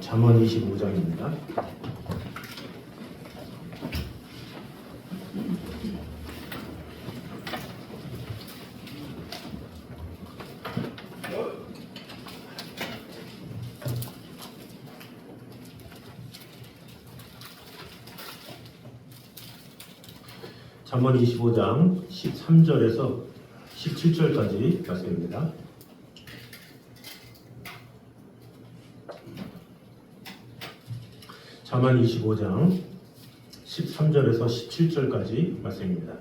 잠언 25장입니다. 잠언 25장 13절에서 17절까지 말씀입니다. 잠언 25장 13절에서 17절까지 말씀입니다.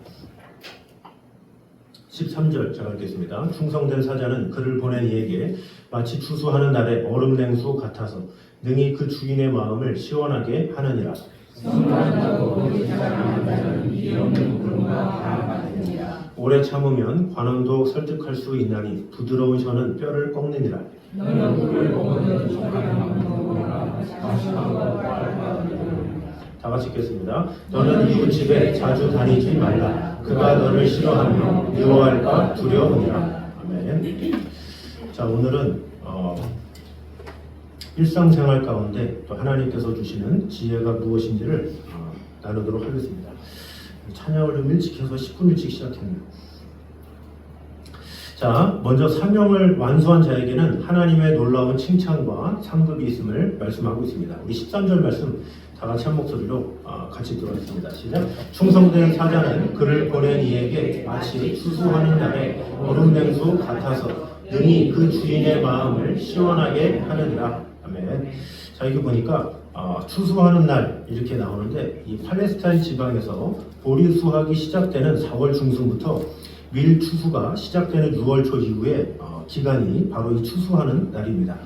13절 제가 읽겠습니다. 충성된 사자는 그를 보낸 이에게 마치 추수하는 날의 얼음 냉수 같아서 능히 그 주인의 마음을 시원하게 하느니라. 오래 참으면 관원도 설득할 수 있나니 부드러운 혀는 뼈를 꺾느니라. 다 같이 읽겠습니다. 너는 이웃집에 자주 다니지 말라. 그가 너를 싫어하며 미워할까 두려우니라. 아멘. 자, 오늘은 일상생활 가운데 또 하나님께서 주시는 지혜가 무엇인지를 나누도록 하겠습니다. 찬양을 좀 일찍 해서 10분 일찍 시작했네요. 자, 먼저 사명을 완수한 자에게는 하나님의 놀라운 칭찬과 상급이 있음을 말씀하고 있습니다. 우리 13절 말씀 다 같이 한 목소리로 같이 들어가겠습니다. 시작. 충성된 사자는 그를 보낸 이에게 마치 추수하는 날에 얼음 냉수 같아서 능히 그 주인의 마음을 시원하게 하느니라. 아멘. 자, 이거 보니까 추수하는 날 이렇게 나오는데 이 팔레스타인 지방에서 보리 수확이 시작되는 4월 중순부터 밀 추수가 시작되는 6월 초 이후에 기간이 바로 이 추수하는 날입니다.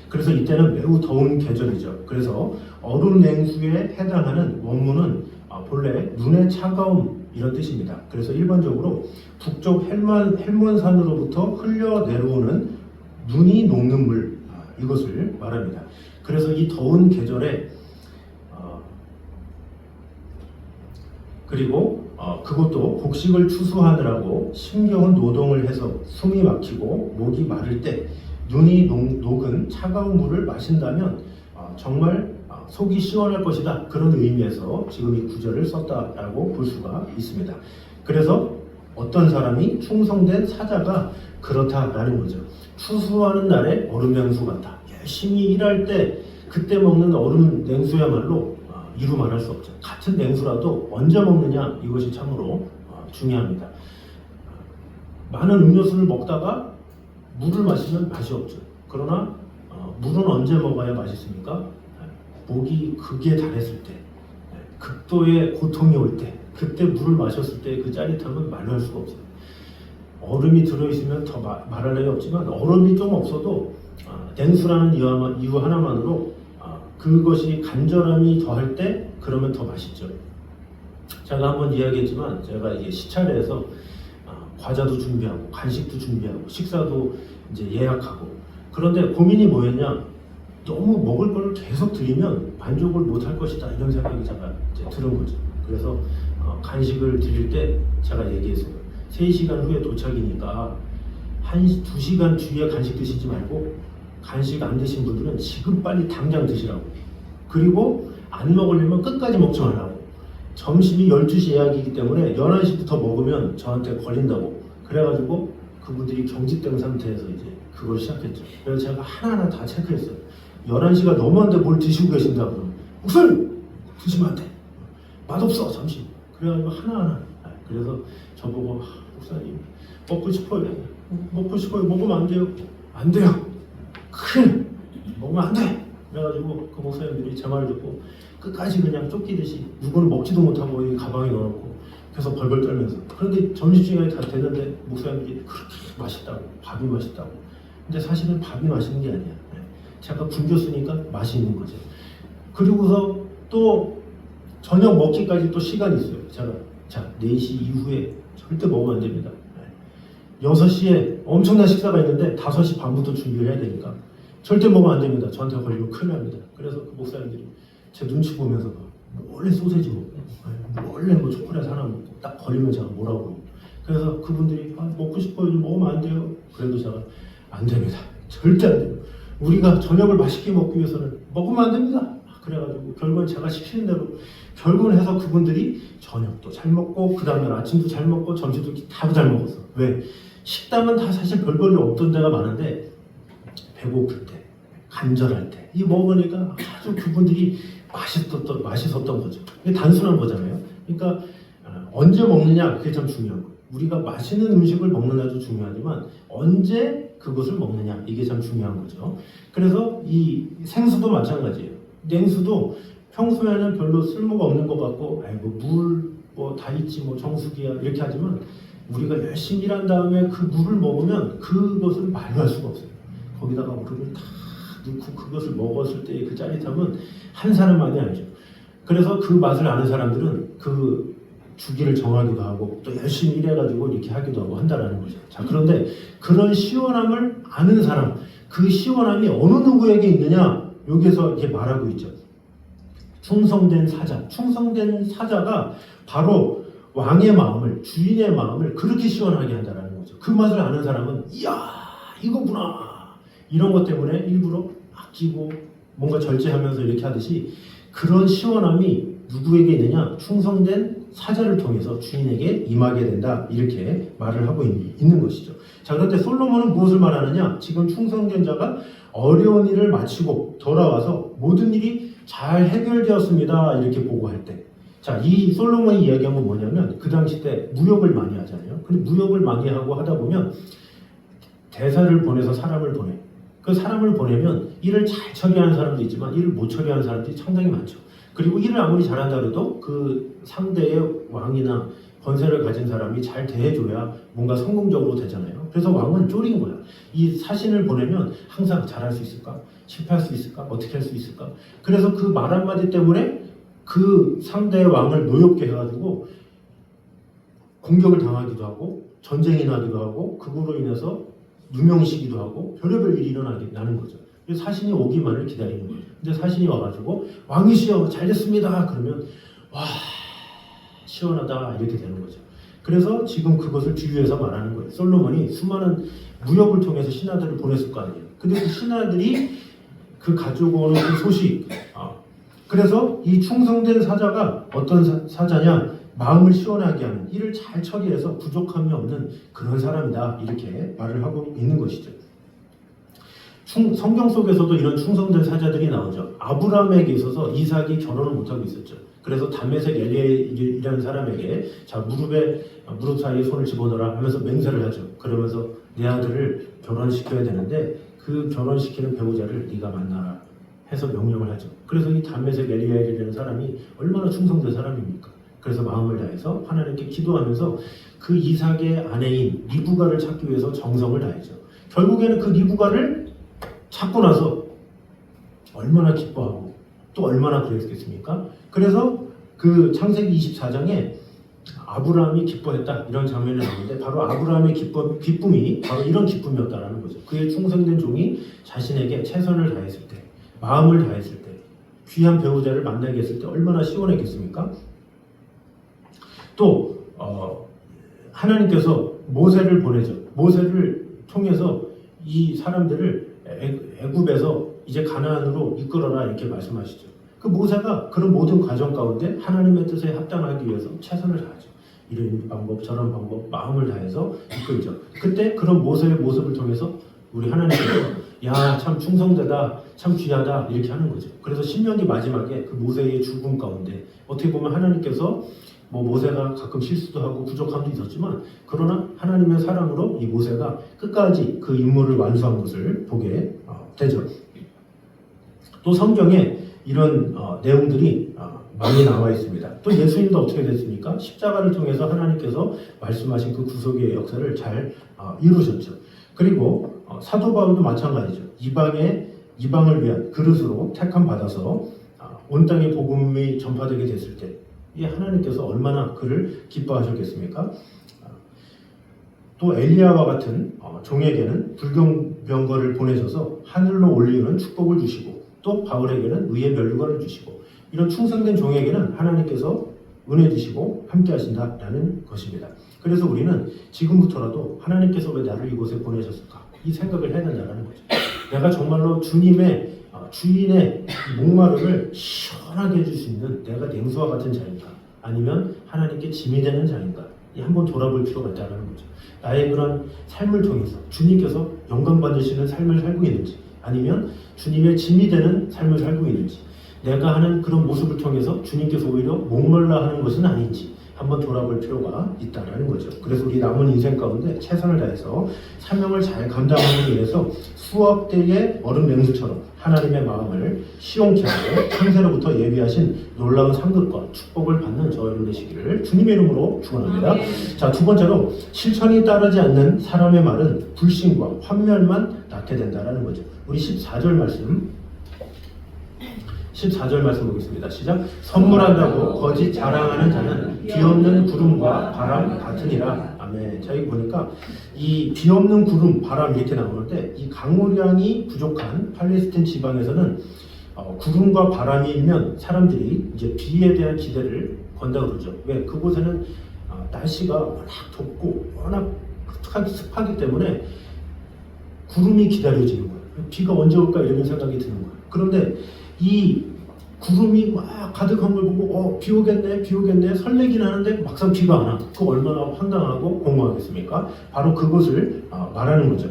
그래서 이때는 매우 더운 계절이죠. 그래서 얼음 냉수에 해당하는 원문은 본래 눈의 차가움 이런 뜻입니다. 그래서 일반적으로 북쪽 헬몬산으로부터 흘려 내려오는 눈이 녹는 물 이것을 말합니다. 그래서 이 더운 계절에 그리고 그것도 곡식을 추수하느라고 힘겨운 노동을 해서 숨이 막히고 목이 마를 때 눈이 녹은 차가운 물을 마신다면 정말 속이 시원할 것이다. 그런 의미에서 지금 이 구절을 썼다라고 볼 수가 있습니다. 그래서 어떤 사람이 충성된 사자가 그렇다라는 거죠. 추수하는 날에 얼음 냉수 같다. 열심히 일할 때 그때 먹는 얼음 냉수야말로 이루 말할 수 없죠. 같은 냉수라도 언제 먹느냐 이것이 참으로 중요합니다. 많은 음료수를 먹다가 물을 마시면 맛이 없죠. 그러나 물은 언제 먹어야 맛있습니까? 목이 극에 달했을 때, 극도의 고통이 올 때, 그때 물을 마셨을 때 그 짜릿함은 말로 할 수가 없어요. 얼음이 들어있으면 더 말할 나위 없지만 얼음이 좀 없어도 냉수라는 이유 하나만으로 그것이 간절함이 더할 때 그러면 더 맛있죠. 제가 한번 이야기했지만 제가 이게 시차례에서 과자도 준비하고 간식도 준비하고 식사도 이제 예약하고 그런데 고민이 뭐였냐? 너무 먹을 걸 계속 드리면 만족을 못 할 것이다 이런 생각이 제가 이제 들은 거죠. 그래서 간식을 드릴 때 제가 얘기했어요. 3시간 후에 도착이니까 2시간 뒤에 간식 드시지 말고 간식 안 드신 분들은 지금 빨리 당장 드시라고. 그리고 안 먹으려면 끝까지 먹지 말라고. 점심이 12시 예약이기 때문에 11시부터 먹으면 저한테 걸린다고. 그래가지고 그분들이 경직된 상태에서 이제 그걸 시작했죠. 그래서 제가 하나하나 다 체크했어요. 11시가 넘었는데 뭘 드시고 계신다 그러면 목사님! 드시면 안 돼. 맛없어 잠시. 그래가지고 하나하나. 그래서 저보고 목사님 먹고 싶어요. 먹으면 안 돼요. 안 돼요. 큰일 먹으면 안 돼. 그래가지고 그 목사님들이 제 말을 듣고 끝까지 그냥 쫓기듯이 누구는 먹지도 못하고 이 가방에 넣어놓고 계속 벌벌 떨면서 그런데 점심시간이 다 됐는데 목사님들이 그렇게 맛있다고 밥이 맛있다고. 근데 사실은 밥이 맛있는 게 아니야. 제가 굶겼으니까 맛이 있는 거죠. 그리고서 또 저녁 먹기까지 또 시간이 있어요. 제가 4시 이후에 절대 먹으면 안 됩니다. 6시에 엄청난 식사가 있는데 5시 반부터 준비를 해야 되니까 절대 먹으면 안 됩니다. 저한테 걸리면 큰일 납니다. 그래서 그 목사님들이 제 눈치 보면서 원래 소세지 먹고 원래 뭐 초콜릿 하나 먹고 딱 걸리면 제가 뭐라고 그러고 그래서 그분들이 먹고 싶어요. 먹으면 안 돼요. 그래도 제가 안 됩니다. 절대 안 돼요. 우리가 저녁을 맛있게 먹기 위해서는 먹으면 안 됩니다. 그래가지고 결국은 제가 시키는 대로 결국은 해서 그분들이 저녁도 잘 먹고 그 다음날 아침도 잘 먹고 점심도 다 잘 먹었어. 왜? 식당은 다 사실 별 볼일 없던 데가 많은데 배고플 때, 간절할 때 이 먹으니까 아주 그분들이 맛있었던 거죠. 이게 단순한 거잖아요. 그러니까 언제 먹느냐 그게 참 중요한 거예요. 우리가 맛있는 음식을 먹느냐도 중요하지만 언제 그것을 먹느냐 이게 참 중요한 거죠. 그래서 이 생수도 마찬가지예요. 냉수도 평소에는 별로 쓸모가 없는 것 같고 아이고 물 뭐 다 있지 뭐 정수기야 이렇게 하지만 우리가 열심히 일한 다음에 그 물을 먹으면 그것을 말로할 수가 없어요. 거기다가 물을 다 넣고 그것을 먹었을 때의 그 짜릿함은 한 사람만이 알죠. 그래서 그 맛을 아는 사람들은 그 주기를 정하기도 하고 또 열심히 일해가지고 이렇게 하기도 하고 한다라는 거죠. 자, 그런데 그런 시원함을 아는 사람, 그 시원함이 어느 누구에게 있느냐 여기서 이렇게 말하고 있죠. 충성된 사자, 충성된 사자가 바로 왕의 마음을, 주인의 마음을 그렇게 시원하게 한다라는 거죠. 그 맛을 아는 사람은 이야 이거구나 이런 것 때문에 일부러 아끼고 뭔가 절제하면서 이렇게 하듯이 그런 시원함이 누구에게 있느냐? 충성된 사자를 통해서 주인에게 임하게 된다 이렇게 말을 하고 있는 것이죠. 자, 그런데 솔로몬은 무엇을 말하느냐? 지금 충성된 자가 어려운 일을 마치고 돌아와서 모든 일이 잘 해결되었습니다 이렇게 보고할 때, 자, 이 솔로몬이 이야기한 건 뭐냐면 그 당시 때 무역을 많이 하잖아요. 근데 무역을 많이 하고 하다 보면 대사를 보내서 사람을 보내. 그 사람을 보내면 일을 잘 처리하는 사람도 있지만 일을 못 처리하는 사람들이 상당히 많죠. 그리고 일을 아무리 잘한다 해도 그 상대의 왕이나 권세를 가진 사람이 잘 대해줘야 뭔가 성공적으로 되잖아요. 그래서 왕은 쫄인 거야. 이 사신을 보내면 항상 잘할 수 있을까? 실패할 수 있을까? 어떻게 할 수 있을까? 그래서 그 말 한마디 때문에 그 상대의 왕을 노엽게 해가지고 공격을 당하기도 하고 전쟁이 나기도 하고 그거로 인해서 누명시기도 하고 별의별 일이 일어나는 거죠. 그래서 사신이 오기만을 기다리는 거죠. 근데 사신이 와가지고 왕이시여 잘 됐습니다 그러면 와 시원하다 이렇게 되는 거죠. 그래서 지금 그것을 비유해서 말하는 거예요. 솔로몬이 수많은 무역을 통해서 신하들을 보냈을 거 아니에요. 근데 그 신하들이 그 가지고 오는 그 소식, 그래서 이 충성된 사자가 어떤 사자냐? 마음을 시원하게 하는, 일을 잘 처리해서 부족함이 없는 그런 사람이다 이렇게 말을 하고 있는 것이죠. 성경 속에서도 이런 충성된 사자들이 나오죠. 아브라함에게 있어서 이삭이 결혼을 못하고 있었죠. 그래서 다메섹 엘리엘이라는 사람에게 자 무릎 사이에 손을 집어넣어라 하면서 맹세를 하죠. 그러면서 내 아들을 결혼시켜야 되는데 그 결혼시키는 배우자를 네가 만나라 해서 명령을 하죠. 그래서 이 다메섹 엘리엘이라는 사람이 얼마나 충성된 사람입니까? 그래서 마음을 다해서 하나님께 기도하면서 그 이삭의 아내인 리브가를 찾기 위해서 정성을 다했죠. 결국에는 그 리브가를 찾고 나서 얼마나 기뻐하고 또 얼마나 그랬겠습니까? 그래서 그 창세기 24장에 아브라함이 기뻐했다 이런 장면이 나오는데 바로 아브라함의 기쁨이 바로 이런 기쁨이었다라는 거죠. 그의 충성된 종이 자신에게 최선을 다했을 때, 마음을 다했을 때, 귀한 배우자를 만나게 했을 때 얼마나 시원했겠습니까? 또 하나님께서 모세를 보내죠. 모세를 통해서 이 사람들을 애굽에서 이제 가나안으로 이끌어라 이렇게 말씀하시죠. 그 모세가 그런 모든 과정 가운데 하나님의 뜻에 합당하기 위해서 최선을 다하죠. 이런 방법 저런 방법 마음을 다해서 이끌죠. 그때 그런 모세의 모습을 통해서 우리 하나님께서 야 참 충성되다 참 귀하다 이렇게 하는 거죠. 그래서 신명기 마지막에 그 모세의 죽음 가운데 어떻게 보면 하나님께서 뭐 모세가 가끔 실수도 하고 부족함도 있었지만 그러나 하나님의 사랑으로 이 모세가 끝까지 그 임무를 완수한 것을 보게 되죠. 또 성경에 이런 내용들이 많이 나와 있습니다. 또 예수님도 어떻게 됐습니까? 십자가를 통해서 하나님께서 말씀하신 그 구속의 역사를 잘 이루셨죠. 그리고 사도 바울도 마찬가지죠. 이방을 위한 그릇으로 택함 받아서 온 땅에 복음이 전파되게 됐을 때 이 하나님께서 얼마나 그를 기뻐하셨겠습니까? 또 엘리야와 같은 종에게는 불경병거를 보내셔서 하늘로 올리는 축복을 주시고 또 바울에게는 의의 면류관을 주시고 이런 충성된 종에게는 하나님께서 은혜 주시고 함께 하신다라는 것입니다. 그래서 우리는 지금부터라도 하나님께서 왜 나를 이곳에 보내셨을까? 이 생각을 해야 된다는 거죠. 내가 정말로 주님의 주인의 목마름을 시원하게 해줄 수 있는 내가 냉수와 같은 자인가, 아니면 하나님께 짐이 되는 자인가, 한번 돌아볼 필요가 있다는 거죠. 나의 그런 삶을 통해서 주님께서 영광 받으시는 삶을 살고 있는지, 아니면 주님의 짐이 되는 삶을 살고 있는지, 내가 하는 그런 모습을 통해서 주님께서 오히려 목말라 하는 것은 아닌지 한번 돌아볼 필요가 있다는 거죠. 그래서 우리 남은 인생 가운데 최선을 다해서 사명을 잘 감당하기 위해서 수억대의 얼음 맹수처럼 하나님의 마음을 시원케 하고 창세로부터 예비하신 놀라운 상급과 축복을 받는 저 여러분 되시기를 주님의 이름으로 축원합니다. 자, 두 번째로 실천이 따르지 않는 사람의 말은 불신과 환멸만 낳게 된다는 거죠. 우리 14절 말씀 보겠습니다. 시작. 선물한다고 거짓 자랑하는 자는 비없는 구름과 바람 같으니라. 아멘. 자, 여기 보니까 이 비없는 구름, 바람 이렇게 나오는데, 이 강우량이 부족한 팔레스틴 지방에서는 구름과 바람이 일면 사람들이 이제 비에 대한 기대를 건다 그러죠. 왜? 그곳에는 날씨가 워낙 덥고 워낙 습하기 때문에 구름이 기다려지는 거예요. 비가 언제 올까 이런 생각이 드는 거예요. 그런데 이 구름이 막 가득한 걸 보고 비 오겠네 설레긴 하는데 막상 비가 안 와. 그 얼마나 황당하고 공허하겠습니까? 바로 그것을 말하는 거죠.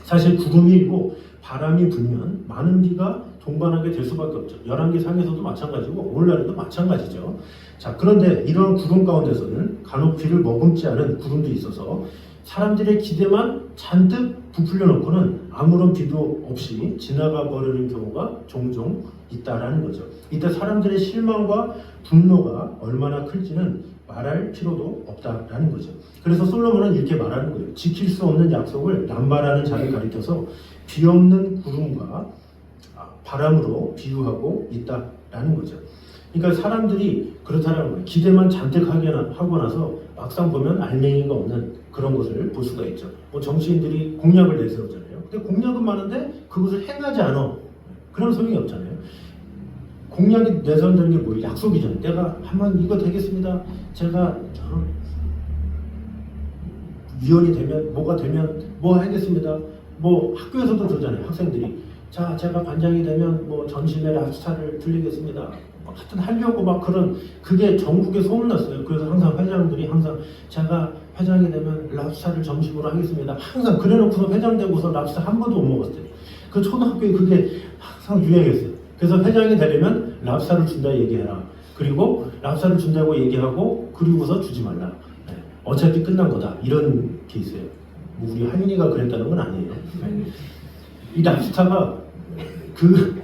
사실 구름이 일고 바람이 불면 많은 비가 동반하게 될 수밖에 없죠. 열왕기상에서도 마찬가지고 오늘날에도 마찬가지죠. 자, 그런데 이런 구름 가운데서는 간혹 비를 머금지 않은 구름도 있어서 사람들의 기대만 잔뜩 부풀려 놓고는 아무런 비도 없이 지나가 버리는 경우가 종종 있다라는 거죠. 이때 사람들의 실망과 분노가 얼마나 클지는 말할 필요도 없다라는 거죠. 그래서 솔로몬은 이렇게 말하는 거예요. 지킬 수 없는 약속을 남발하는 자를 가리켜서 비 없는 구름과 바람으로 비유하고 있다라는 거죠. 그러니까 사람들이 그렇다는 거예요. 기대만 잔뜩 하고 나서 막상 보면 알맹이가 없는 그런 것을 볼 수가 있죠. 뭐 정치인들이 공약을 내세우잖아요. 근데 공약은 많은데 그것을 행하지 않아. 그런 소용이 없잖아요. 공약이 내세운다는 게 뭐예요? 약속이잖아요. 내가 한번 이거 되겠습니다. 제가 위원이 되면 뭐가 되면 뭐 하겠습니다. 뭐 학교에서도 그러잖아요. 학생들이 자, 제가 반장이 되면 뭐 전심에 랍스타를 들리겠습니다. 하여튼 하려고 막 그런, 그게 전국에 소문났어요. 그래서 항상 회장들이 항상 제가 회장이 되면 랍스타를 점심으로 하겠습니다. 항상 그래놓고서 회장 되고서 랍스타 한 번도 못 먹었어요. 그 초등학교에 그게 항상 유행했어요. 그래서 회장이 되려면 랍스타를 준다 얘기해라. 그리고 랍스타를 준다고 얘기하고 그리고서 주지 말라. 네. 어차피 끝난 거다. 이런 게 있어요. 뭐 우리 한윤이가 그랬다는 건 아니에요. 네. 이 랍스타가 그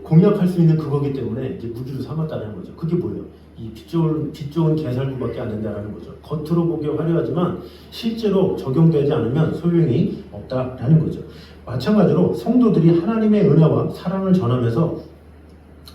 공략할 수 있는 그거기 때문에 이제 무기로 삼았다는 거죠. 그게 뭐예요? 이 빛 좋은 개살구밖에 안 된다는 거죠. 겉으로 보기에 화려하지만 실제로 적용되지 않으면 소용이 없다라는 거죠. 마찬가지로 성도들이 하나님의 은혜와 사랑을 전하면서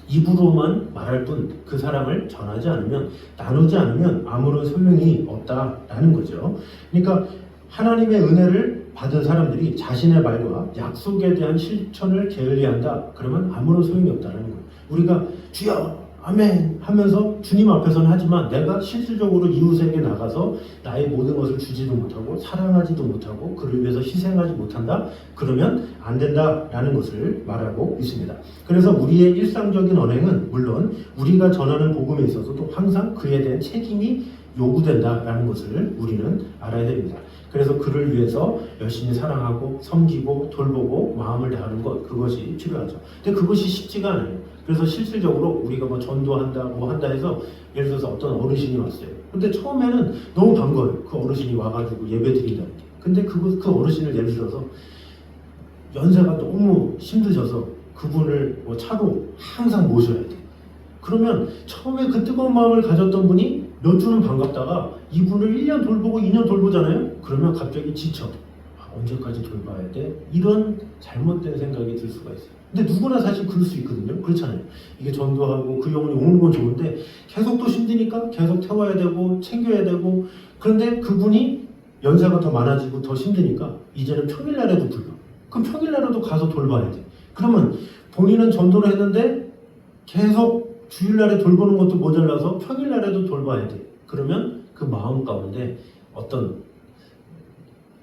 입으로만 말할 뿐 그 사랑을 전하지 않으면, 나누지 않으면 아무런 소용이 없다라는 거죠. 그러니까 하나님의 은혜를 받은 사람들이 자신의 말과 약속에 대한 실천을 게을리한다. 그러면 아무런 소용이 없다는 거예요. 우리가 주여 아멘 하면서 주님 앞에서는 하지만 내가 실질적으로 이웃에게 나가서 나의 모든 것을 주지도 못하고 사랑하지도 못하고 그를 위해서 희생하지 못한다. 그러면 안 된다라는 것을 말하고 있습니다. 그래서 우리의 일상적인 언행은 물론 우리가 전하는 복음에 있어서도 항상 그에 대한 책임이 요구된다라는 것을 우리는 알아야 됩니다. 그래서 그를 위해서 열심히 사랑하고 섬기고 돌보고 마음을 다하는 것, 그것이 필요하죠. 근데 그것이 쉽지가 않아요. 그래서 실질적으로 우리가 뭐 전도한다 뭐 한다 해서 예를 들어서 어떤 어르신이 왔어요. 근데 처음에는 너무 반가워요. 그 어르신이 와가지고 예배 드린다는 게. 근데 그 어르신을 예를 들어서 연세가 너무 힘드셔서 그분을 뭐 차로 항상 모셔야 돼. 그러면 처음에 그 뜨거운 마음을 가졌던 분이 몇 주는 반갑다가 이분을 1년 돌보고 2년 돌보잖아요. 그러면 갑자기 지쳐. 언제까지 돌봐야 돼? 이런 잘못된 생각이 들 수가 있어요. 근데 누구나 사실 그럴 수 있거든요. 그렇잖아요. 이게 전도하고 그 영혼이 오는 건 좋은데 계속 또 힘드니까 계속 태워야 되고 챙겨야 되고, 그런데 그분이 연세가 더 많아지고 더 힘드니까 이제는 평일날에도 불러. 그럼 평일날에도 가서 돌봐야 돼. 그러면 본인은 전도를 했는데 계속 주일날에 돌보는 것도 모자라서 평일날에도 돌봐야 돼. 그러면 그 마음 가운데 어떤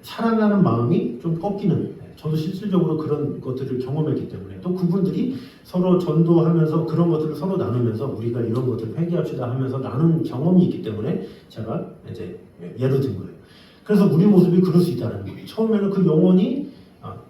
사랑하는 마음이 좀 꺾이는, 저도 실질적으로 그런 것들을 경험했기 때문에 또 그분들이 서로 전도하면서 그런 것들을 서로 나누면서 우리가 이런 것들을 회개합시다 하면서 나눈 경험이 있기 때문에 제가 이제 예를 든 거예요. 그래서 우리 모습이 그럴 수 있다는 거예요. 처음에는 그 영혼이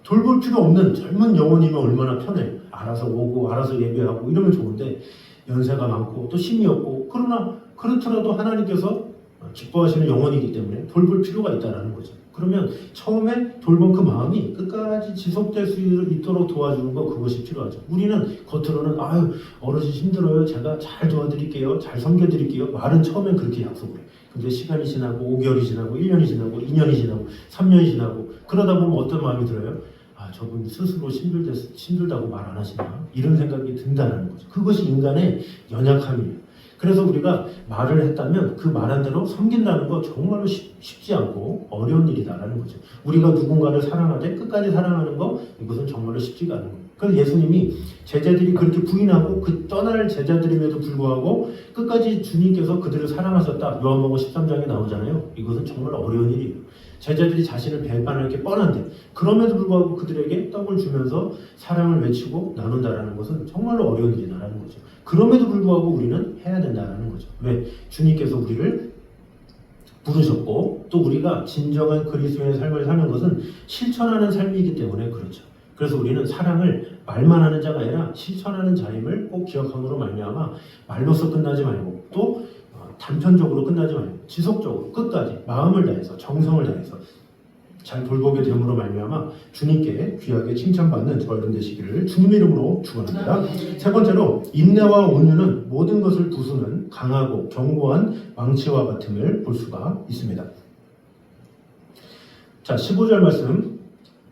돌볼 필요 없는 젊은 영혼이면 얼마나 편해. 알아서 오고 알아서 예배하고 이러면 좋은데 연세가 많고 또 힘이 없고 그러나 그렇더라도 하나님께서 기뻐하시는 영혼이기 때문에 돌볼 필요가 있다는 거죠. 그러면 처음에 돌본 그 마음이 끝까지 지속될 수 있도록 도와주는 거 그것이 필요하죠. 우리는 겉으로는 아유 어르신 힘들어요. 제가 잘 도와드릴게요. 잘 섬겨드릴게요. 말은 처음엔 그렇게 약속을 해. 근데 시간이 지나고 5개월이 지나고 1년이 지나고 2년이 지나고 3년이 지나고 그러다 보면 어떤 마음이 들어요? 아 저분 스스로 힘들다고 말 안 하시나? 이런 생각이 든다는 거죠. 그것이 인간의 연약함이에요. 그래서 우리가 말을 했다면 그 말한 대로 섬긴다는 거 정말로 쉽지 않고 어려운 일이다라는 거죠. 우리가 누군가를 사랑하되 끝까지 사랑하는 거 이것은 정말로 쉽지가 않은 거예요. 그래서 예수님이 제자들이 그렇게 부인하고 그 떠날 제자들임에도 불구하고 끝까지 주님께서 그들을 사랑하셨다. 요한복음 13장에 나오잖아요. 이것은 정말 어려운 일이에요. 제자들이 자신을 배반할 게 뻔한데 그럼에도 불구하고 그들에게 떡을 주면서 사랑을 외치고 나눈다라는 것은 정말로 어려운 일이다라는 거죠. 그럼에도 불구하고 우리는 해야 된다는 거죠. 왜? 주님께서 우리를 부르셨고 또 우리가 진정한 그리스도인의 삶을 사는 것은 실천하는 삶이기 때문에 그렇죠. 그래서 우리는 사랑을 말만 하는 자가 아니라 실천하는 자임을 꼭 기억함으로 말미암아 말로서 끝나지 말고 또 단편적으로 끝나지 말고 지속적으로 끝까지 마음을 다해서 정성을 다해서 잘 돌보게 됨으로 말미암아 주님께 귀하게 칭찬받는 저희들 되시기를 주님의 이름으로 축원합니다. 세 번째로 인내와 온유는 모든 것을 부수는 강하고 견고한 망치와 같음을 볼 수가 있습니다. 자, 15절 말씀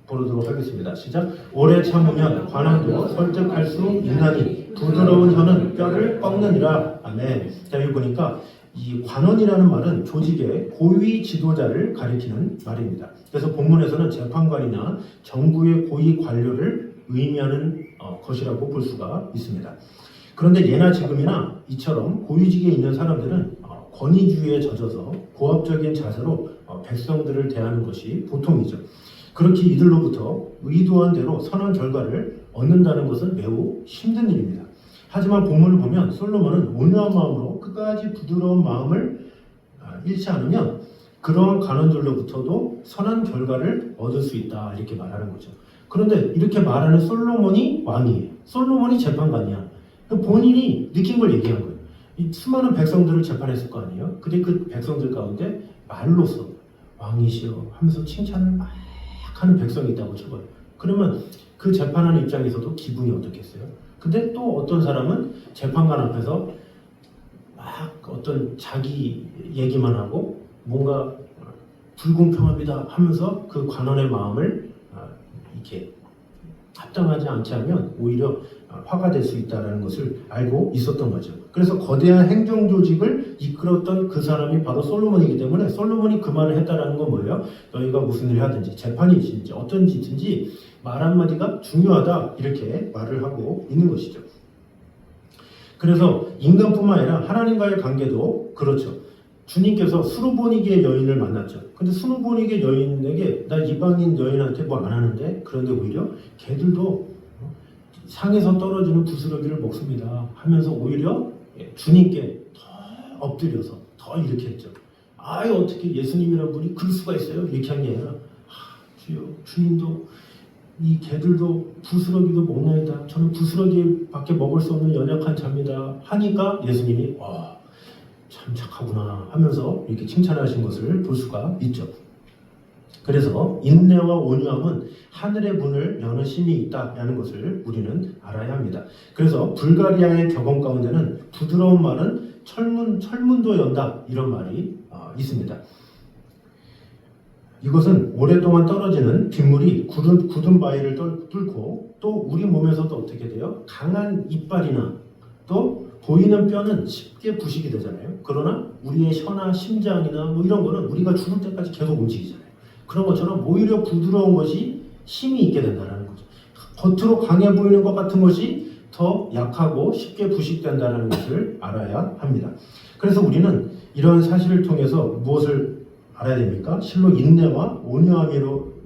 보도록 하겠습니다. 시작. 오래 참으면 관원도 설득할 수 있나니 부드러운 혀는 뼈를 꺾느니라. 아멘. 자, 여기 보니까 이 관원이라는 말은 조직의 고위 지도자를 가리키는 말입니다. 그래서 본문에서는 재판관이나 정부의 고위 관료를 의미하는 것이라고 볼 수가 있습니다. 그런데 예나 지금이나 이처럼 고위직에 있는 사람들은 권위주의에 젖어서 고압적인 자세로 백성들을 대하는 것이 보통이죠. 그렇게 이들로부터 의도한 대로 선한 결과를 얻는다는 것은 매우 힘든 일입니다. 하지만 본문을 보면 솔로몬은 온유한 마음으로 끝까지 부드러운 마음을 잃지 않으면 그러한 관원들로부터도 선한 결과를 얻을 수 있다 이렇게 말하는 거죠. 그런데 이렇게 말하는 솔로몬이 왕이에요. 솔로몬이 재판관이야. 본인이 느낀 걸 얘기한 거예요. 이 수많은 백성들을 재판했을 거 아니에요. 근데 그 백성들 가운데 말로서 왕이시여 하면서 칭찬을 막 하는 백성이 있다고 쳐봐요. 그러면 그 재판하는 입장에서도 기분이 어떻겠어요? 근데 또 어떤 사람은 재판관 앞에서 막 어떤 자기 얘기만 하고 뭔가 불공평합니다 하면서 그 관원의 마음을 이렇게 합당하지 않게 하면 오히려 화가 될 수 있다는 것을 알고 있었던 거죠. 그래서 거대한 행정 조직을 이끌었던 그 사람이 바로 솔로몬이기 때문에 솔로몬이 그 말을 했다라는 건 뭐예요? 너희가 무슨 일을 하든지 재판이든지 어떤 짓든지 말 한마디가 중요하다 이렇게 말을 하고 있는 것이죠. 그래서 인간뿐만 아니라 하나님과의 관계도 그렇죠. 주님께서 수르보니게 여인을 만났죠. 근데 수르보니게 여인에게 나 이방인 여인한테 뭐 안 하는데 그런데 오히려 걔들도 상에서 떨어지는 부스러기를 먹습니다 하면서 오히려 주님께 더 엎드려서 더 이렇게 했죠. 아유 어떻게 예수님이란 분이 그럴 수가 있어요? 이렇게 한 게 아니라 주여 주님도 이 개들도 부스러기도 먹나이다. 저는 부스러기밖에 먹을 수 없는 연약한 자입니다. 하니까 예수님이 참 착하구나 하면서 이렇게 칭찬하신 것을 볼 수가 있죠. 그래서 인내와 온유함은 하늘의 문을 여는 힘이 있다라는 것을 우리는 알아야 합니다. 그래서 불가리아의 격언 가운데는 부드러운 말은 철문도 연다 이런 말이 있습니다. 이것은 오랫동안 떨어지는 빗물이 굳은 바위를 뚫고 또 우리 몸에서도 어떻게 돼요? 강한 이빨이나 또 보이는 뼈는 쉽게 부식이 되잖아요. 그러나 우리의 혀나 심장이나 뭐 이런 거는 우리가 죽을 때까지 계속 움직이잖아요. 그런 것처럼 오히려 부드러운 것이 힘이 있게 된다는 거죠. 겉으로 강해 보이는 것 같은 것이 더 약하고 쉽게 부식된다는 것을 알아야 합니다. 그래서 우리는 이런 사실을 통해서 무엇을 알아야 됩니까? 실로 인내와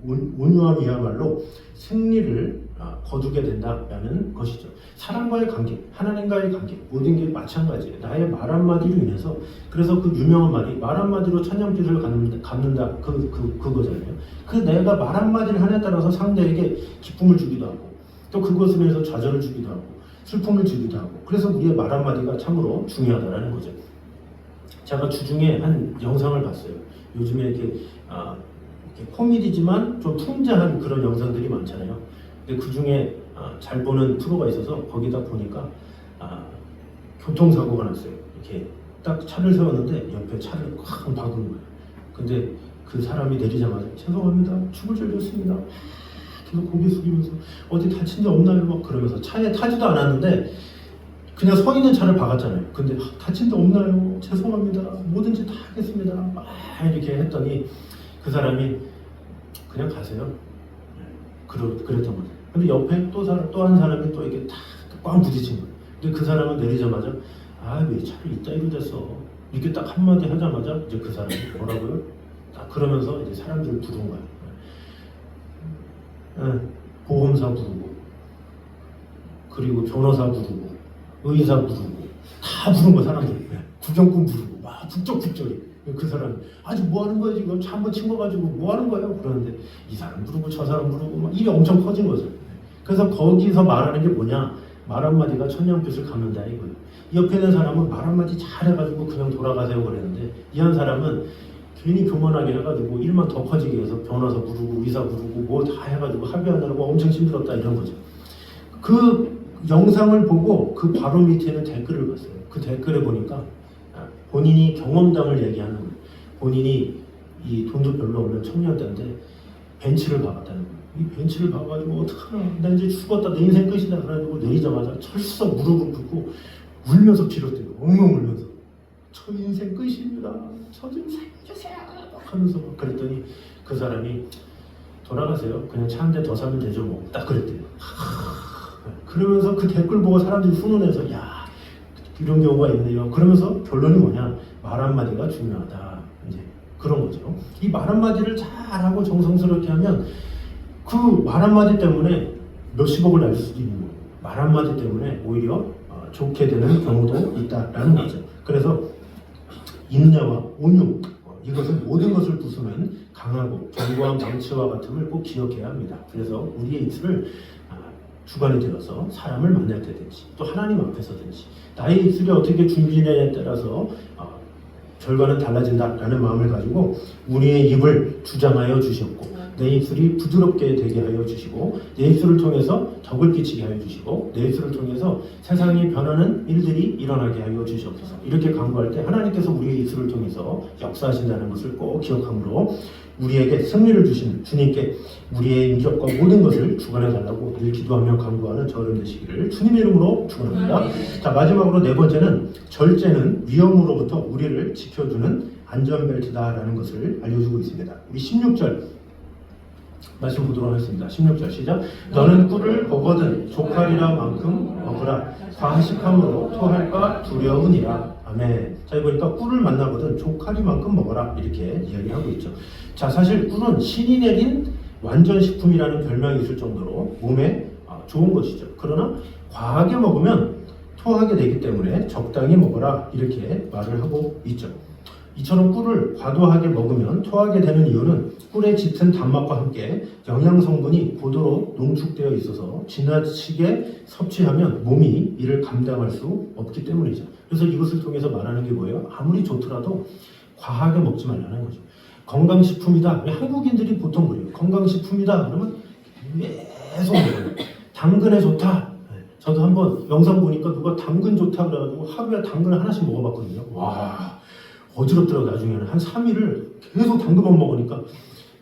온유함이야말로 승리를 거두게 된다라는 것이죠. 사람과의 관계, 하나님과의 관계, 모든 게 마찬가지예요. 나의 말 한마디로 인해서, 그래서 그 유명한 말이 말 한마디로 천냥빚을 갚는다 그거잖아요. 그 내가 말 한마디를 하냐에 따라서 상대에게 기쁨을 주기도 하고, 또 그것을 위해서 좌절을 주기도 하고 슬픔을 주기도 하고, 그래서 우리의 말 한마디가 참으로 중요하다는 거죠. 제가 주중에 한 영상을 봤어요. 요즘에 이렇게 코미디지만 좀 풍자한 그런 영상들이 많잖아요. 근데 그 중에 잘 보는 프로가 있어서 거기다 보니까 교통사고가 났어요. 이렇게 딱 차를 세웠는데 옆에 차를 꽉 박은 거예요. 근데 그 사람이 내리자마자 죄송합니다, 죽을 죄졌습니다, 계속 고개 숙이면서 어디 다친 데 없나요? 막 그러면서 차에 타지도 않았는데 그냥 서 있는 차를 박았잖아요. 근데 다친 데 없나요? 죄송합니다, 뭐든지 다 하겠습니다, 막 이렇게 했더니 그 사람이 그냥 가세요. 그랬던 거죠. 근데 옆에 또 한 사람이 또 이렇게 꽉 부딪힌 거예요. 근데 그 사람은 내리자마자 왜 차를 이따위로 댔어, 이렇게 딱 한마디 하자마자 이제 그 사람이 뭐라고요? 딱 그러면서 이제 사람들을 부른 거야. 보험사 부르고, 그리고 변호사 부르고, 의사 부르고, 다 부른 거 사람들. 구경꾼 부르고, 막 국적국적이. 그 사람이 아주 뭐 하는 거야 지금, 차 한번 친 거 가지고 뭐 하는 거예요? 그러는데 이 사람 부르고 저 사람 부르고 막 일이 엄청 커진 거죠. 그래서 거기서 말하는 게 뭐냐, 말 한마디가 천냥빚을 갚는다 이거예요. 옆에 있는 사람은 말 한마디 잘해가지고 그냥 돌아가세요 그랬는데, 이 한 사람은 괜히 교만하게 해가지고 일만 더 커지게 해서 변호사 부르고 의사 부르고 뭐 다 해가지고 합의하느라고 엄청 힘들었다 이런 거죠. 그 영상을 보고 그 바로 밑에는 댓글을 봤어요. 그 댓글에 보니까 본인이 경험담을 얘기하는 거예요. 본인이 이 돈도 별로 없는 청년대인데 벤츠를 박았다는 거예요. 이 벤츠를 박아가지고 어떡하나, 나 이제 죽었다, 내 인생 끝이다 그래가지고 내리자마자 철썩 무릎을 꿇고 울면서 빌었대요. 엉엉 울면서 저 인생 끝입니다, 저 좀 살려주세요 하면서 막 그랬더니 그 사람이 돌아가세요, 그냥 차 한 대 더 사면 되죠 뭐, 딱 그랬대요. 그러면서 그 댓글 보고 사람들이 훈훈해서 야, 이런 경우가 있네요. 그러면서 결론이 뭐냐, 말 한마디가 중요하다, 이제 그런 거죠. 이 말 한마디를 잘하고 정성스럽게 하면 그 말 한마디 때문에 몇십억을 날릴 수도 있는 거예요. 말 한마디 때문에 오히려 좋게 되는 경우도 있다라는 거죠. 그래서 인내와 온유, 이것은 모든 것을 부수는 강하고 견고한 방치와 같음을 꼭 기억해야 합니다. 그래서 우리의 입술을 주관이 되어서 사람을 만날 때든지 또 하나님 앞에서든지 나의 입술이 어떻게 준비냐에 따라서 결과는 달라진다라는 마음을 가지고 우리의 입을 주장하여 주셨고, 내 입술이 부드럽게 되게 하여 주시고, 내 입술을 통해서 덕을 끼치게 하여 주시고, 내 입술을 통해서 세상이 변하는 일들이 일어나게 하여 주시옵소서. 이렇게 간구할 때 하나님께서 우리의 입술을 통해서 역사하신다는 것을 꼭 기억함으로 우리에게 승리를 주신 주님께 우리의 인격과 모든 것을 주관해 달라고 늘 기도하며 간구하는 저를 되시기를 주님의 이름으로 축원합니다. 자, 마지막으로 네 번째는 절제는 위험으로부터 우리를 지켜주는 안전벨트다라는 것을 알려주고 있습니다. 우리 16절 말씀 보도록 하겠습니다. 16절 시작. 너는 꿀을 보거든 조카리라 만큼 먹으라. 과식함으로 토할까 두려우니라. 아멘. 자, 보니까 꿀을 만나거든 조카리만큼 먹어라, 이렇게 이야기하고 있죠. 자, 사실 꿀은 신이 내린 완전식품이라는 별명이 있을 정도로 몸에 좋은 것이죠. 그러나 과하게 먹으면 토하게 되기 때문에 적당히 먹어라, 이렇게 말을 하고 있죠. 이처럼 꿀을 과도하게 먹으면 토하게 되는 이유는 꿀에 짙은 단맛과 함께 영양 성분이 고도로 농축되어 있어서 지나치게 섭취하면 몸이 이를 감당할 수 없기 때문이죠. 그래서 이것을 통해서 말하는 게 뭐예요? 아무리 좋더라도 과하게 먹지 말라는 거죠. 건강식품이다. 한국인들이 보통 그래요. 건강식품이다 그러면 계속 먹어요. 당근에 좋다. 저도 한번 영상 보니까 누가 당근 좋다 그래가지고 하루에 당근을 하나씩 먹어봤거든요. 와, 어지럽더라고요. 나중에는 한 3일을 계속 당근만 먹으니까,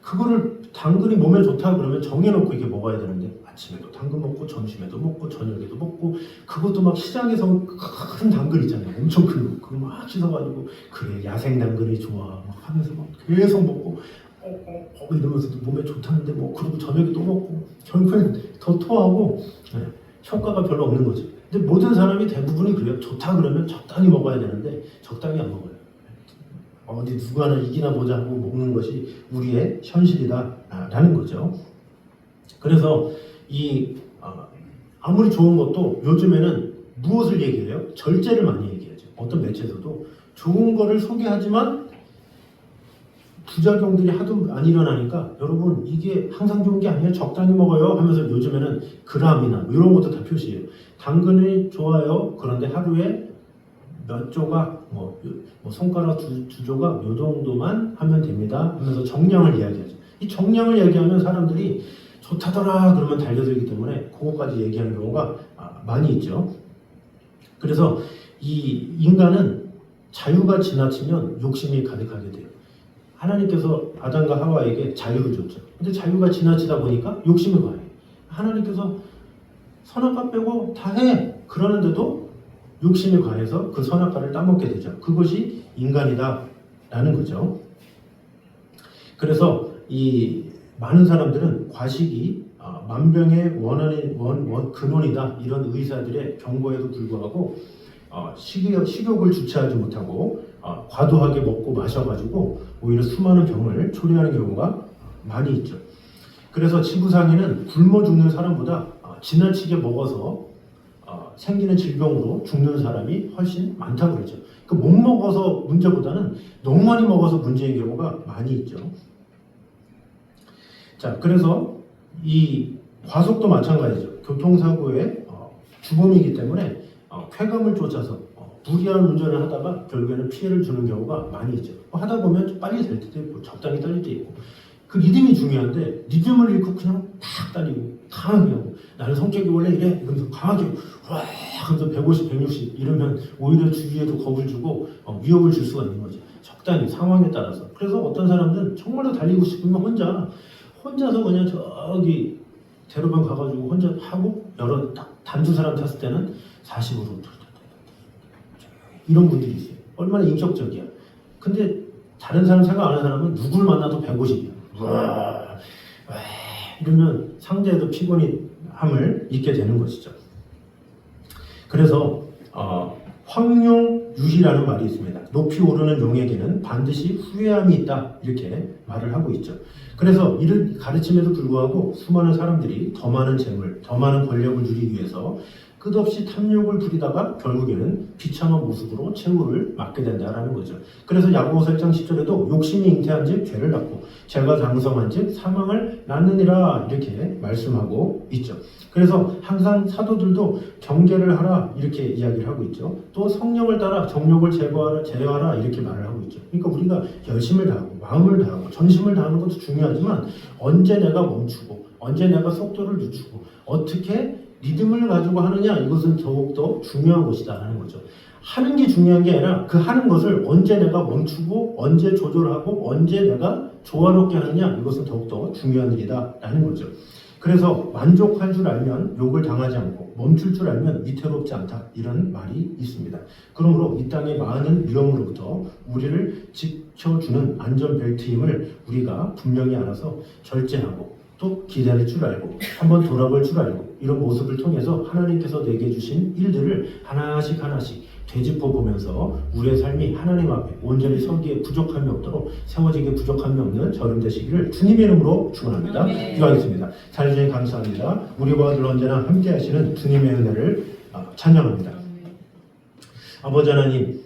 그거를 당근이 몸에 좋다 그러면 정해놓고 이렇게 먹어야 되는데 아침에도 당근 먹고 점심에도 먹고 저녁에도 먹고, 그것도 막 시장에서 큰 당근 있잖아요. 엄청 큰 거. 그거 막 씻어가지고 그래 야생 당근이 좋아 막 하면서 막 계속 먹고 이러면서도 몸에 좋다는데 뭐, 그리고 저녁에 또 먹고 결국엔 더 토하고 효과가 별로 없는 거죠. 근데 모든 사람이 대부분이 그래요. 좋다 그러면 적당히 먹어야 되는데 적당히 안 먹어요. 어디 누구 하나 이기나 보자 하고 먹는 것이 우리의 현실이다라는 거죠. 그래서 아무리 좋은 것도 요즘에는 무엇을 얘기해요? 절제를 많이 얘기하죠. 어떤 매체에서도 좋은 거를 소개하지만 부작용들이 하도 안 일어나니까 여러분 이게 항상 좋은 게 아니에요. 적당히 먹어요 하면서 요즘에는 그람이나 뭐 이런 것도 다 표시해요. 당근이 좋아요. 그런데 하루에 몇 조각, 손가락 두 조각 요 정도만 하면 됩니다 하면서 정량을 이야기하죠. 이 정량을 얘기하면 사람들이 좋다더라 그러면 달려들기 때문에 그거까지 얘기하는 경우가 많이 있죠. 그래서 이 인간은 자유가 지나치면 욕심이 가득하게 돼요. 하나님께서 아담과 하와에게 자유를 줬죠. 근데 자유가 지나치다 보니까 욕심을 가해요. 하나님께서 선악과 빼고 다 해! 그러는데도 욕심이 과해서 그 선악과를 따먹게 되죠. 그것이 인간이다 라는 거죠. 그래서 이 많은 사람들은 과식이 만병의 근원이다 이런 의사들의 경고에도 불구하고 식욕을 주체하지 못하고 과도하게 먹고 마셔가지고 오히려 수많은 병을 초래하는 경우가 많이 있죠. 그래서 지구상에는 굶어 죽는 사람보다 지나치게 먹어서 생기는 질병으로 죽는 사람이 훨씬 많다고 그러죠. 못 먹어서 문제보다는 너무 많이 먹어서 문제인 경우가 많이 있죠. 자, 그래서 이 과속도 마찬가지죠. 교통사고의 주범이기 때문에 쾌감을 쫓아서 무리한 운전을 하다가 결국에는 피해를 주는 경우가 많이 있죠. 하다 보면 빨리 될 때도 있고 적당히 떨릴 때 있고 그 리듬이 중요한데 리듬을 잃고 그냥 팍 달리고 강하게 하고 나는 성격이 원래 이래 이러면서 강하게 와 하면서 150, 160 이러면 오히려 주위에도 겁을 주고 위협을 줄 수가 있는 거죠. 적당히 상황에 따라서. 그래서 어떤 사람들은 정말로 달리고 싶으면 혼자서 그냥 저기 대로변 가가지고 혼자 하고 여러 단두 사람 탔을 때는 40으로 이런 분들이 있어요. 얼마나 인격적이야. 근데 다른 사람 생각 안 하는 사람은 누굴 만나도 150이야. 이러면 상대에도 피곤함을 잊게 되는 것이죠. 그래서 황룡유희라는 말이 있습니다. 높이 오르는 용에게는 반드시 후회함이 있다 이렇게 말을 하고 있죠. 그래서 이를 가르침에도 불구하고 수많은 사람들이 더 많은 재물, 더 많은 권력을 누리기 위해서 끝없이 탐욕을 부리다가 결국에는 비참한 모습으로 최후를 맞게 된다라는 거죠. 그래서 야고보서 1장 10절에도 욕심이 잉태한즉 죄를 낳고 죄가 장성한즉 사망을 낳느니라 이렇게 말씀하고 있죠. 그래서 항상 사도들도 경계를 하라 이렇게 이야기를 하고 있죠. 또 성령을 따라 정욕을 제어하라 이렇게 말을 하고 있죠. 그러니까 우리가 열심을 다하고 마음을 다하고 전심을 다하는 것도 중요하지만 언제 내가 멈추고 언제 내가 속도를 늦추고 어떻게 리듬을 가지고 하느냐 이것은 더욱더 중요한 것이다라는 거죠. 하는 게 중요한 게 아니라 그 하는 것을 언제 내가 멈추고 언제 조절하고 언제 내가 조화롭게 하느냐 이것은 더욱더 중요한 일이다라는 거죠. 그래서 만족할 줄 알면 욕을 당하지 않고 멈출 줄 알면 위태롭지 않다 이런 말이 있습니다. 그러므로 이 땅의 많은 위험으로부터 우리를 지켜주는 안전벨트임을 우리가 분명히 알아서 절제하고 또 기다릴 줄 알고 한번 돌아볼 줄 알고 이런 모습을 통해서 하나님께서 내게 주신 일들을 하나씩 되짚어 보면서 우리의 삶이 하나님 앞에 온전히 서기에 부족함이 없도록 세워지게 부족함이 없는 저름 되시기를 주님의 이름으로 축원합니다. 기도하겠습니다. 자주님 감사합니다. 우리와 늘 언제나 함께 하시는 주님의 은혜를 찬양합니다. 아버지 하나님,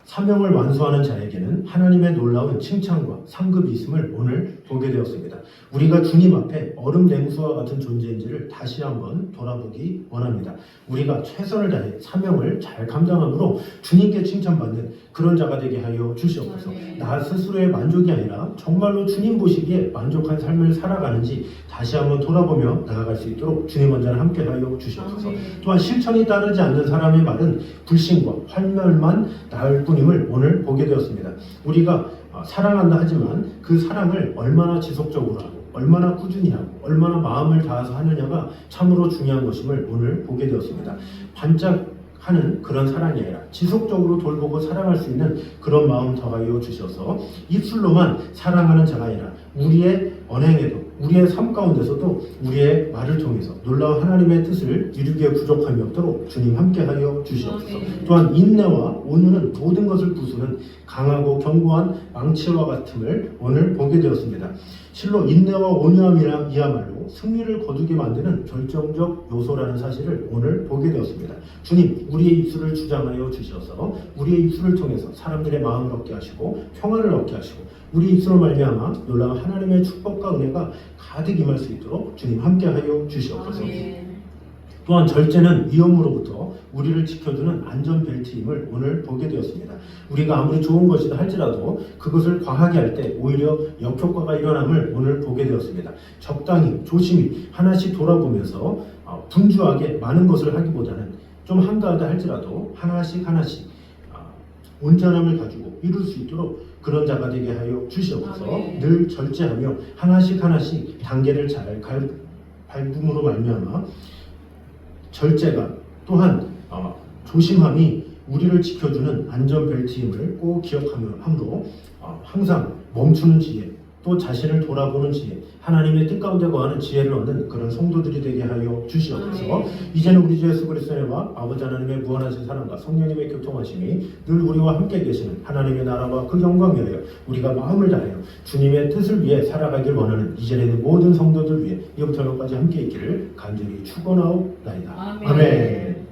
사명을 완수하는 자에게는 하나님의 놀라운 칭찬과 상급이 있음을 오늘 보게 되었습니다. 우리가 주님 앞에 얼음 냉수와 같은 존재인지를 다시 한번 돌아보기 원합니다. 우리가 최선을 다해 사명을 잘 감당함으로 주님께 칭찬받는 그런 자가 되게 하여 주시옵소서. 나 스스로의 만족이 아니라 정말로 주님 보시기에 만족한 삶을 살아가는지 다시 한번 돌아보며 나아갈 수 있도록 주님 언제나 함께 하여 주시옵소서. 또한 실천이 따르지 않는 사람의 말은 불신과 활멸만 낳을 뿐임을 오늘 보게 되었습니다. 우리가 사랑한다 하지만 그 사랑을 얼마나 지속적으로 하고 얼마나 꾸준히 하고 얼마나 마음을 다해서 하느냐가 참으로 중요한 것임을 오늘 보게 되었습니다. 반짝하는 그런 사랑이 아니라 지속적으로 돌보고 사랑할 수 있는 그런 마음 더하여 주셔서 입술로만 사랑하는 자가 아니라 우리의 언행에도 우리의 삶 가운데서도 우리의 말을 통해서 놀라운 하나님의 뜻을 이루기에 부족함이 없도록 주님 함께하여 주시옵소서. 또한 인내와 온유는 모든 것을 부수는 강하고 견고한 망치와 같음을 오늘 보게 되었습니다. 실로 인내와 온유함이야말로 승리를 거두게 만드는 결정적 요소라는 사실을 오늘 보게 되었습니다. 주님, 우리의 입술을 주장하여 주셔서 우리의 입술을 통해서 사람들의 마음을 얻게 하시고 평안을 얻게 하시고 우리 입술을 말미암아 놀라운 하나님의 축복과 은혜가 가득 임할 수 있도록 주님 함께하여 주시옵소서. 또한 절제는 위험으로부터 우리를 지켜주는 안전벨트임을 오늘 보게 되었습니다. 우리가 아무리 좋은 것이다 할지라도 그것을 과하게 할 때 오히려 역효과가 일어남을 오늘 보게 되었습니다. 적당히 조심히 하나씩 돌아보면서 분주하게 많은 것을 하기보다는 좀 한가하다 할지라도 하나씩 온전함을 가지고 이룰 수 있도록 그런 자가 되게 하여 주시옵소서. 늘 절제하며 하나씩 단계를 잘 밟음으로 말미암아 절제가 또한 조심함이 우리를 지켜주는 안전벨트임을 꼭 기억함으로 항상 멈추는 지혜, 또 자신을 돌아보는 지혜, 하나님의 뜻 가운데 거하는 지혜를 얻는 그런 성도들이 되게 하여 주시옵소서. 이제는 우리 주 예수 그리스도의 은혜와 아버지 하나님의 무한하신 사랑과 성령님의 교통하심이 늘 우리와 함께 계시는 하나님의 나라와 그 영광이하여 우리가 마음을 다하여 주님의 뜻을 위해 살아가길 원하는 이전의 모든 성도들 위해 이부터 여기까지 함께 있기를 간절히 축원하옵나이다. 아멘.